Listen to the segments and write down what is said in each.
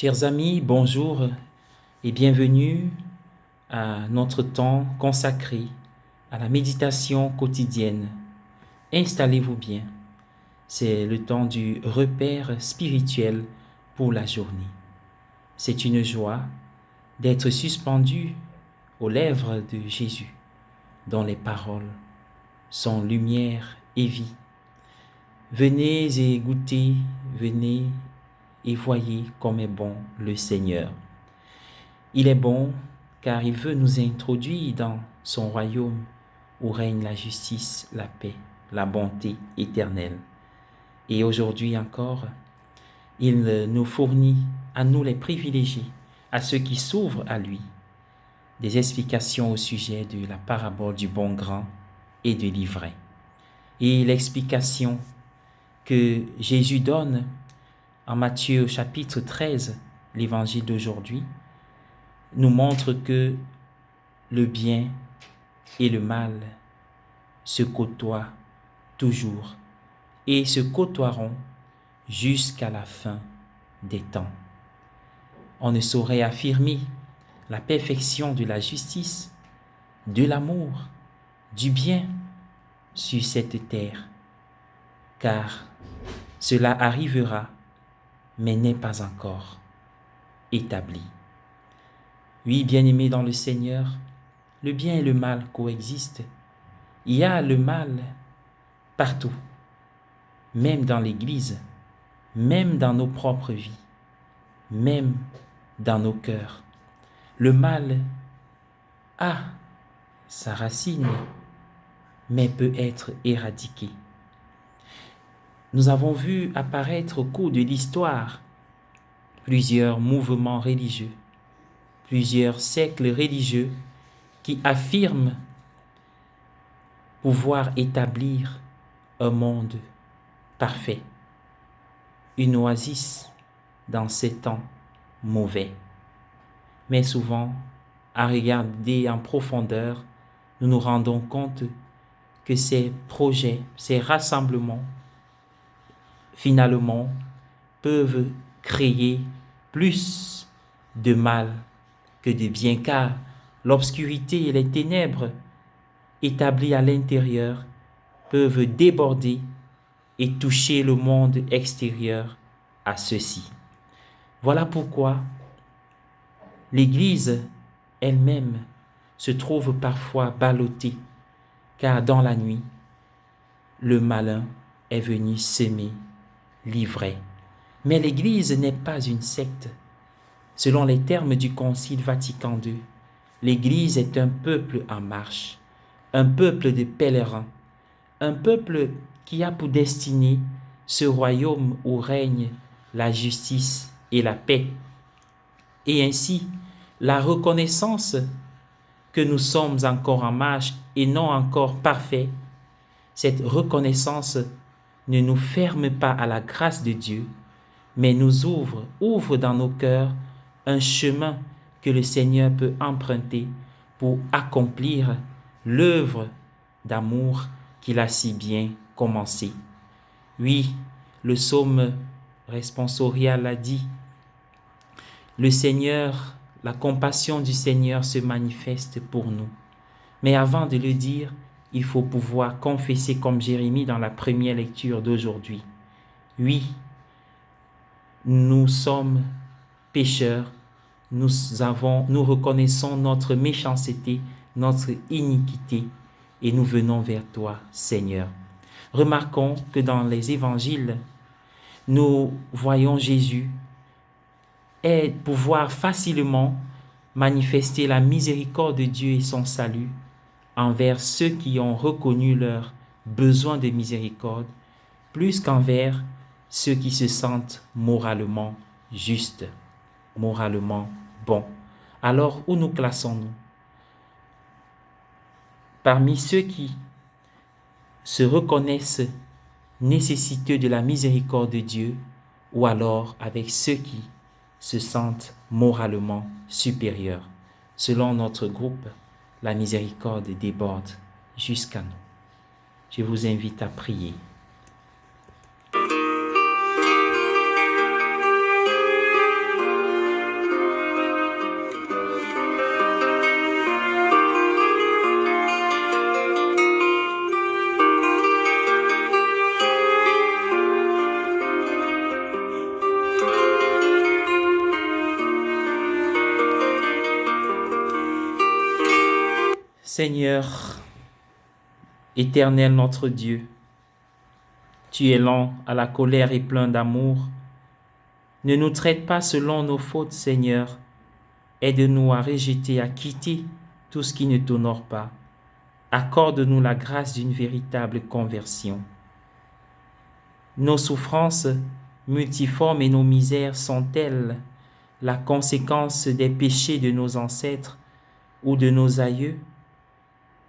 Chers amis, bonjour et bienvenue à notre temps consacré à la méditation quotidienne. Installez-vous bien, c'est le temps du repère spirituel pour la journée. C'est une joie d'être suspendu aux lèvres de Jésus, dont les paroles sont lumière et vie. Venez et goûtez, venez et voyez comme est bon le Seigneur. Il est bon car il veut nous introduire dans son royaume où règne la justice, la paix, la bonté éternelle. Et aujourd'hui encore, il nous fournit à nous les privilégiés, à ceux qui s'ouvrent à lui, des explications au sujet de la parabole du bon grain et de l'ivraie. Et l'explication que Jésus donne en Matthieu chapitre 13, l'évangile d'aujourd'hui, nous montre que le bien et le mal se côtoient toujours et se côtoieront jusqu'à la fin des temps. On ne saurait affirmer la perfection de la justice, de l'amour, du bien sur cette terre, car cela arrivera, mais n'est pas encore établi. Oui, bien-aimés dans le Seigneur, le bien et le mal coexistent. Il y a le mal partout, même dans l'Église, même dans nos propres vies, même dans nos cœurs. Le mal a sa racine, mais peut être éradiqué. Nous avons vu apparaître au cours de l'histoire plusieurs mouvements religieux, plusieurs siècles religieux qui affirment pouvoir établir un monde parfait, une oasis dans ces temps mauvais. Mais souvent, à regarder en profondeur, nous nous rendons compte que ces projets, ces rassemblements, finalement, peuvent créer plus de mal que de bien, car l'obscurité et les ténèbres établies à l'intérieur peuvent déborder et toucher le monde extérieur à ceux-ci. Voilà pourquoi l'Église elle-même se trouve parfois ballottée, car dans la nuit, le malin est venu semer l'ivraie. Mais l'Église n'est pas une secte. Selon les termes du Concile Vatican II, l'Église est un peuple en marche, un peuple de pèlerins, un peuple qui a pour destinée ce royaume où règne la justice et la paix. Et ainsi, la reconnaissance que nous sommes encore en marche et non encore parfaits, cette reconnaissance ne nous ferme pas à la grâce de Dieu, mais nous ouvre dans nos cœurs un chemin que le Seigneur peut emprunter pour accomplir l'œuvre d'amour qu'il a si bien commencé. Oui, le psaume responsorial a dit, le Seigneur, la compassion du Seigneur se manifeste pour nous. Mais avant de le dire, il faut pouvoir confesser comme Jérémie dans la première lecture d'aujourd'hui. Oui, nous sommes pécheurs, nous reconnaissons notre méchanceté, notre iniquité, et nous venons vers toi, Seigneur. Remarquons que dans les évangiles, nous voyons Jésus pouvoir facilement manifester la miséricorde de Dieu et son salut envers ceux qui ont reconnu leur besoin de miséricorde, plus qu'envers ceux qui se sentent moralement justes, moralement bons. Alors, où nous classons-nous? Parmi ceux qui se reconnaissent nécessiteux de la miséricorde de Dieu, ou alors avec ceux qui se sentent moralement supérieurs. Selon notre groupe, la miséricorde déborde jusqu'à nous. Je vous invite à prier. Seigneur, éternel notre Dieu, tu es lent à la colère et plein d'amour. Ne nous traite pas selon nos fautes, Seigneur. Aide-nous à rejeter, à quitter tout ce qui ne t'honore pas. Accorde-nous la grâce d'une véritable conversion. Nos souffrances multiformes et nos misères sont-elles la conséquence des péchés de nos ancêtres ou de nos aïeux?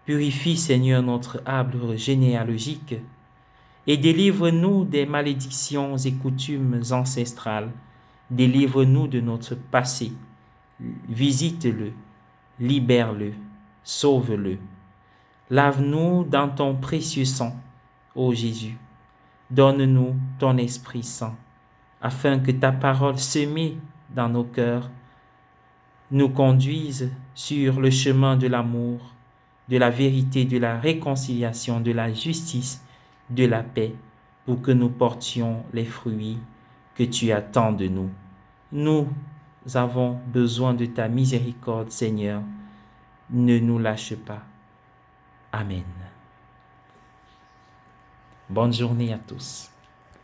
Purifie, Seigneur, notre arbre généalogique et délivre-nous des malédictions et coutumes ancestrales. Délivre-nous de notre passé. Visite-le, libère-le, sauve-le. Lave-nous dans ton précieux sang, ô Jésus. Donne-nous ton Esprit Saint, afin que ta parole semée dans nos cœurs nous conduise sur le chemin de l'amour, de la vérité, de la réconciliation, de la justice, de la paix, pour que nous portions les fruits que tu attends de nous. Nous avons besoin de ta miséricorde, Seigneur. Ne nous lâche pas. Amen. Bonne journée à tous.